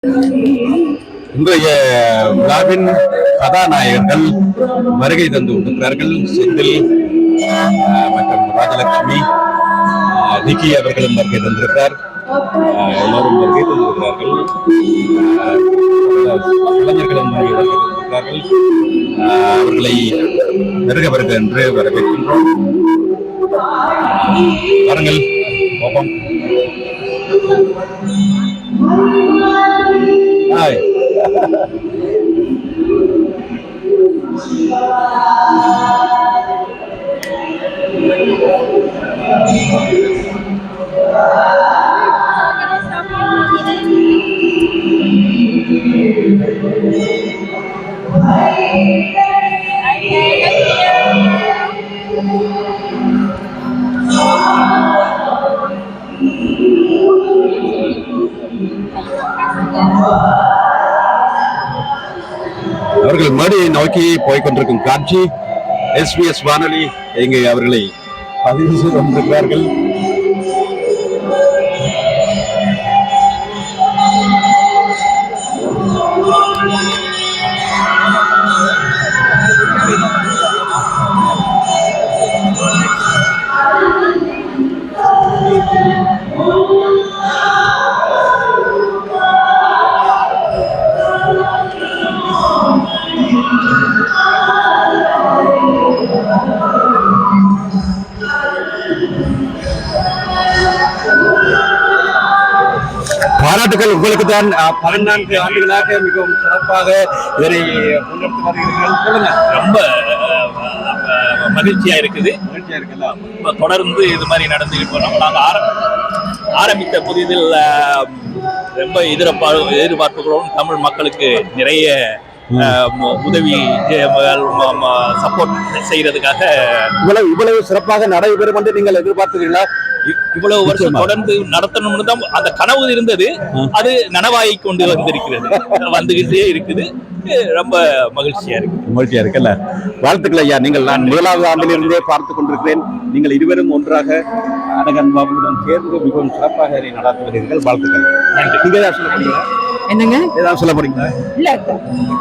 இன்றைய விழாவின் கதாநாயகர்கள் வருகை தந்து கொண்டிருக்கிறார்கள். செந்தில் மற்றும் ராஜலட்சுமி, நிக்கி அவர்களும் வருகை தந்திருக்கிறார். எல்லோரும் வருகை தந்திருக்கிறார்கள். இளைஞர்களும் வருகை தந்திருக்கிறார்கள். அவர்களை வருக வருக என்று வரவேற்கின்றோம். வாருங்கள் போவோம். Hi. அவர்கள் மேடையை நோக்கி போய்கொண்டிருக்கும் காட்சி SBS வானொலி இங்கே அவர்களை பதிவு செய்து கொண்டிருக்கிறார்கள். பாராட்டுகள் உங்களுக்கு தான். 14 ஆண்டுகளாக மிகவும் சிறப்பாக இதனை முன்னெடுத்து வருகிறீர்கள். ரொம்ப மகிழ்ச்சியா இருக்குது. தொடர்ந்து இது மாதிரி நடந்துகிட்டு போனோம். நாங்கள் ஆரம்பித்த புதிதில் ரொம்ப எதிர்பார்ப்புகளோடும் தமிழ் மக்களுக்கு நிறைய உதவி சப்போர்ட் செய்யறதுக்காக இவ்வளவு சிறப்பாக நடைபெறும் என்று நீங்கள் எதிர்பார்த்தீர்களா? இவ்வளவு வருஷம் தொடர்ந்து நடத்தணும்னு தான் அந்த கனவு இருந்தது. அது நனவாகி கொண்டு வந்திருக்கிறது, வந்துகிட்டே இருக்குது. ரொம்ப மகிழ்ச்சியா இருக்குல்ல. வாழ்த்துக்கள் ஐயா. நீங்கள் நான் முதலாவது ஆண்டிலிருந்தே பார்த்து கொண்டிருக்கிறேன். நீங்கள் இருவரும் ஒன்றாக அனகன் பாபுடன் சேர்ந்து மிகவும் சிறப்பாக நடத்தி வருகிறீர்கள். வாழ்த்துக்கள். என்னங்க ஏதாவது சொல்ல போறீங்களா? இல்ல,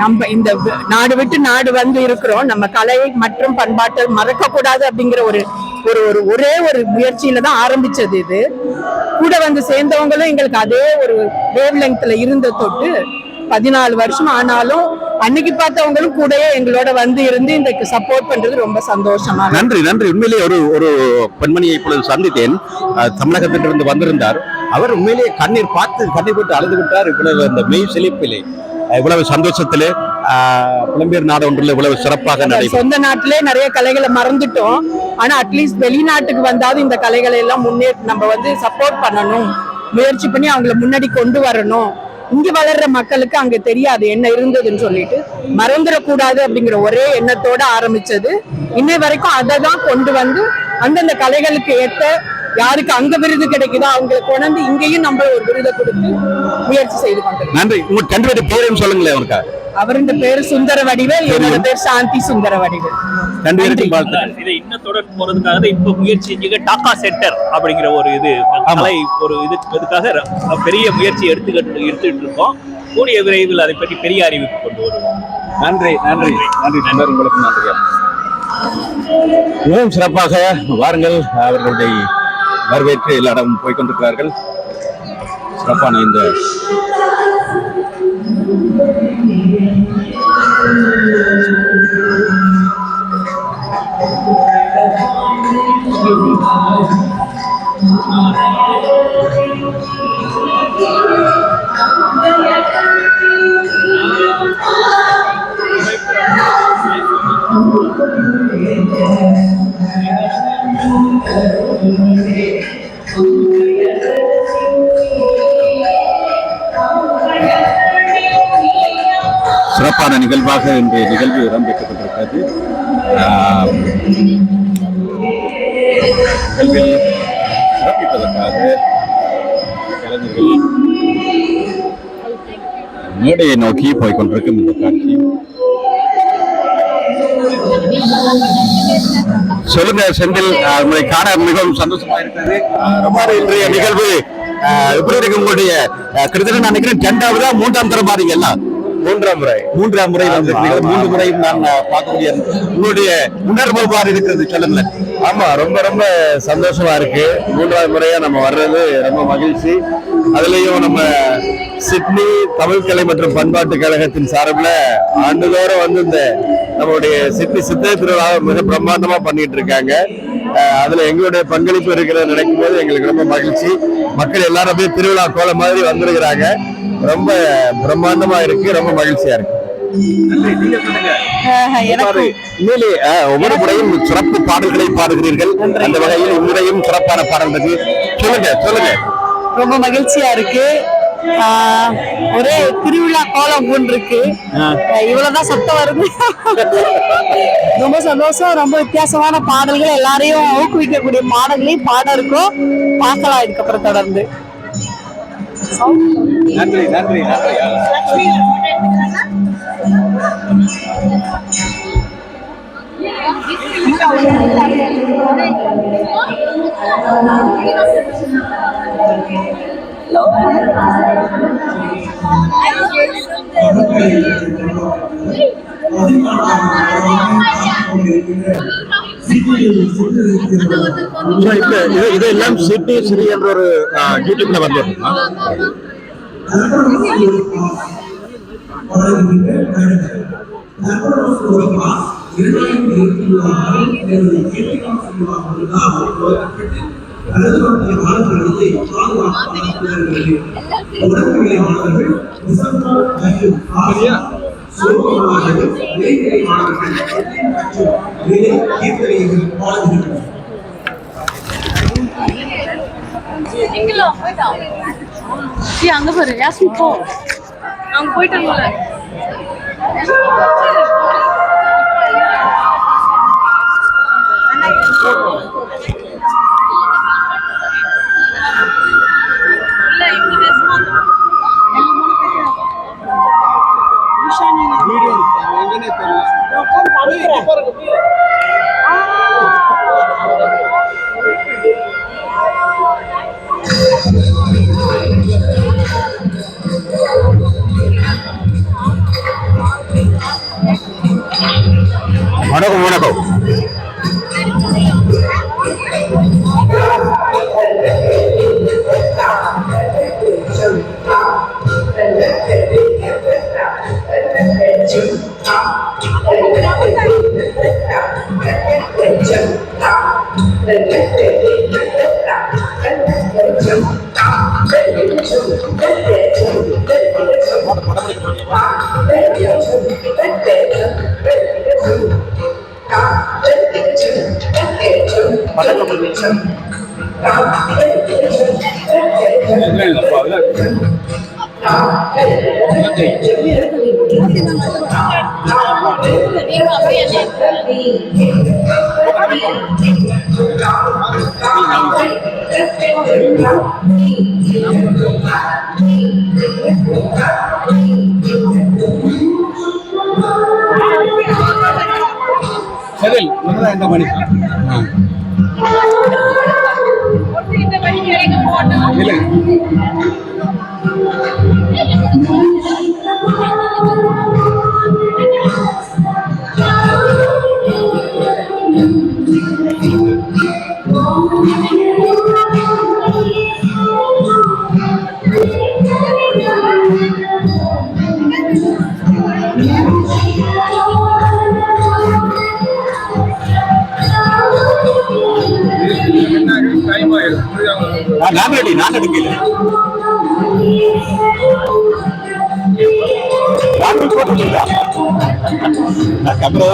நம்ம இந்த நாடு விட்டு நாடு வந்து இருக்கிறோம். நம்ம கலை மற்றும் பண்பாட்டை மறக்க கூடாது அப்படிங்கிற ஒரே ஒரு முயற்சியில தான் ஆரம்பிச்சது. இது கூட வந்து சேர்ந்தவங்களும் எங்களுக்கு அதே ஒரு வேவ் லெங்க்ல இருந்த தொட்டு 14 வருஷம் ஆனாலும் அன்னைக்கு பார்த்தவங்களும் கூடயே எங்களோட வந்து இருந்து இந்த சப்போர்ட் பண்றது ரொம்ப சந்தோஷமா. நன்றி. உண்மையிலேயே ஒரு பெண்மணியை இப்பொழுது சந்தித்தேன். தமிழகத்திலிருந்து வந்திருந்தார். அவர் உண்மையிலேயே கண்ணீர் போட்டு அழுது விட்டார். இவ்வளவு அந்த மெய் செழிப்பிலே, இவ்வளவு சந்தோஷத்திலே புலம்பெயர் நாடு ஒன்றில் இவ்வளவு சிறப்பாக சொந்த நாட்டிலே நிறைய கலைகளை மறந்துட்டோம். ஆனா அட்லீஸ்ட் வெளிநாட்டுக்கு வந்தாலும் இந்த கலைகளை எல்லாம் நம்ம வந்து சப்போர்ட் பண்ணணும், முயற்சி பண்ணி அவங்களை முன்னாடி கொண்டு வரணும். இங்க வளர்ற மக்களுக்கு அங்க தெரியாது என்ன இருந்ததுன்னு சொல்லிட்டு மறந்துடக்கூடாது அப்படிங்கிற ஒரே எண்ணத்தோட ஆரம்பிச்சது. இன்னை வரைக்கும் அதை தான் கொண்டு வந்து அந்தந்த கலைகளுக்கு ஏற்ற யாருக்கு அங்க விருது கிடைக்குதோ அவங்களை கொண்டு இங்கேயும் நம்ம ஒரு விருதை கொடுத்து முயற்சி செய்து கொண்டோம். நன்றி. உங்க கண்டிப்பா பேரையும் சொல்லுங்களேன். அவருக்கு அவருடைய பேரு சுந்தர வடிவேல், என்னோட பேர் சாந்தி சுந்தர வடிவேல். இதை இன்னும் தொடர்ந்து போறதுக்காக இப்ப முயற்சி செஞ்சுக்க டாக்கா சென்டர் அப்படிங்கிற ஒரு இதுக்காக பெரிய முயற்சி எடுத்துட்டு இருக்கோம். கூடிய விரைவில் அதை பற்றி பெரிய அறிவிப்பு கொண்டு வருவோம். நன்றி. உங்களுக்கு நன்றி. மிகவும் சிறப்பாக வாருங்கள். அவர்களுடைய வரவேற்று எல்லா இடமும் போய்கொண்டிருக்கிறார்கள். சிறப்பான இந்த சிறப்பான நிகழ்வாக இன்றைய நிகழ்வு இடம்பெற்றுக்கொண்டிருக்கிறது. நிகழ்வில் சிறப்பிப்பதற்காக கலைஞர்கள் மேடையை நோக்கி போய்கொண்டிருக்கும் இந்த காட்சி. சொல்லுங்க செந்தில், உங்களை காண மிகவும் சந்தோஷமா இருக்கிறது. இன்றைய நிகழ்வு எப்படி இருக்கு உங்களுடைய கிட்டத்தட்ட நான் நினைக்கிறேன் 2வது 3ஆம் தரம் பாருங்க எல்லாம் 3ஆம் முறை வந்திருக்கீங்க. 3 முறையும் நான் பார்க்கக்கூடிய உங்களுடைய உணர்வு எவ்வாறு இருக்கிறது சொல்லுங்க. ஆமா, ரொம்ப ரொம்ப சந்தோஷமா இருக்கு. 3வது முறையா நம்ம வர்றது ரொம்ப மகிழ்ச்சி. அதுலயும் நம்ம சிட்னி தமிழ் கலை மற்றும் பண்பாட்டு கழகத்தின் சார்பில் ஆண்டுதோறும் வந்து இந்த நம்மளுடைய சிட்னி சித்திரை திருவிழாவை மிக பிரம்மாண்டமா பண்ணிட்டு இருக்காங்க. அதுல எங்களுடைய பங்களிப்பு இருக்கிறத நினைக்கும் போது எங்களுக்கு ரொம்ப மகிழ்ச்சி. மக்கள் எல்லாரும் அப்படியே திருவிழா கோலம் மாதிரி வந்திருக்கிறாங்க. ரொம்ப பிரம்மாண்டமா இருக்கு, ரொம்ப மகிழ்ச்சியா இருக்கு. உண்மையிலே ஒவ்வொரு முறையும் சிறப்பு பாடல்களை பாடுகிறீர்கள். அந்த வகையில் இம்முறையும் சிறப்பான பாடல் இருக்கு. சொல்லுங்க. ரொம்ப மகிழ்ச்சியா இருக்கு. ஒரே திருவிழா கோலம் போன்று இருக்கு. இவ்வளவுதான் சத்தம் வருது. ரொம்ப சந்தோஷம். ரொம்ப வித்தியாசமான பாடல்கள், எல்லாரையும் ஊக்குவிக்கக்கூடிய பாடல்களையும் பாட இருக்கோம். பார்க்கலாம் இதுக்கப்புறம் தொடர்ந்து. நன்றி. இதெல்லாம் சிட்டி ஸ்ரீ என்ற ஒரு யூடியூப்ல வந்து அங்க பாரு யாஸ்மி போ அங்க போயிட்டாங்க. வணக்கம். சரி, இந்த மணி நான் எடுக்கல கேமரா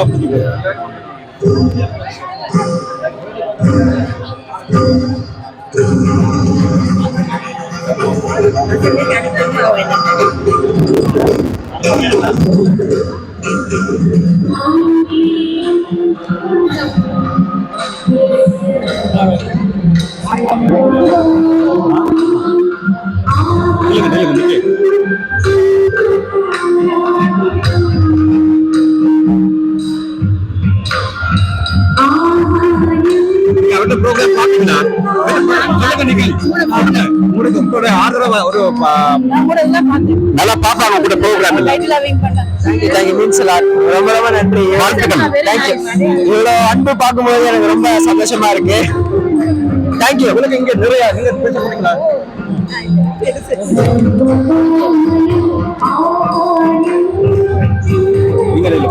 அவர்கிட்ட ப்ரோக்ராம் பாத்தீங்கன்னா சொல்லுங்க நீங்கள். உங்களுக்கு உங்களுடைய ஆதரவு ஒரு நல்லா பார்ப்பாங்க உங்களுடைய ப்ரோக்ராம் தேங்க்யூ மீன்ஸ் ரொம்ப ரொம்ப நன்றி. தேங்க்யூ. இவ்வளோ அன்பு பார்க்கும்போது எனக்கு ரொம்ப சந்தோஷமா இருக்கு. தேங்க்யூ. உங்களுக்கு இங்க நிறைய நீங்க பேச போறீங்களா? நீங்க இல்ல.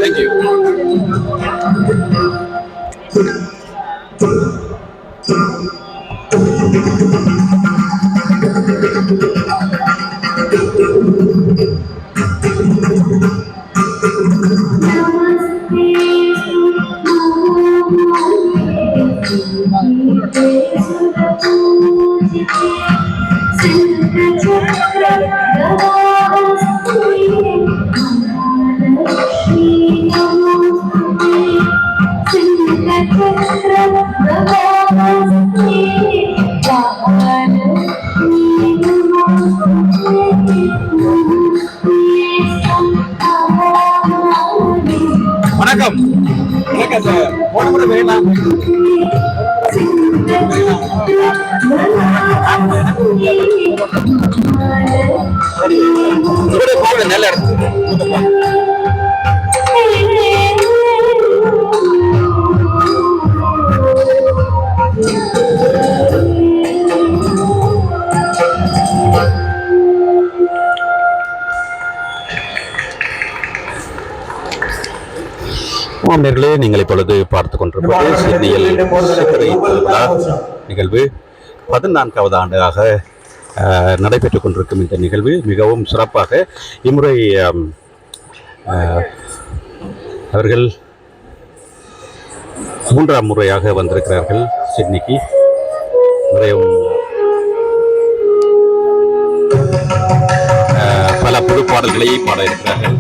Thank you. வணக்கம். வணக்கம் சார். போன முறை வேணாம். இவரே போக நல்ல இடத்துக்கு. நேர்களே, நீங்கள் இப்பொழுது பார்த்து கொண்டிருப்பது சிட்னியில் சித்திரை திருவிழா நிகழ்வு 14வது ஆண்டாக நடைபெற்றுக் கொண்டிருக்கும் இந்த நிகழ்வு மிகவும் சிறப்பாக இம்முறை அவர்கள் 3ஆம் முறையாக வந்திருக்கிறார்கள் சிட்னிக்கு. முறையும் பல புது பாடல்களை பாட இருக்கிறார்கள்.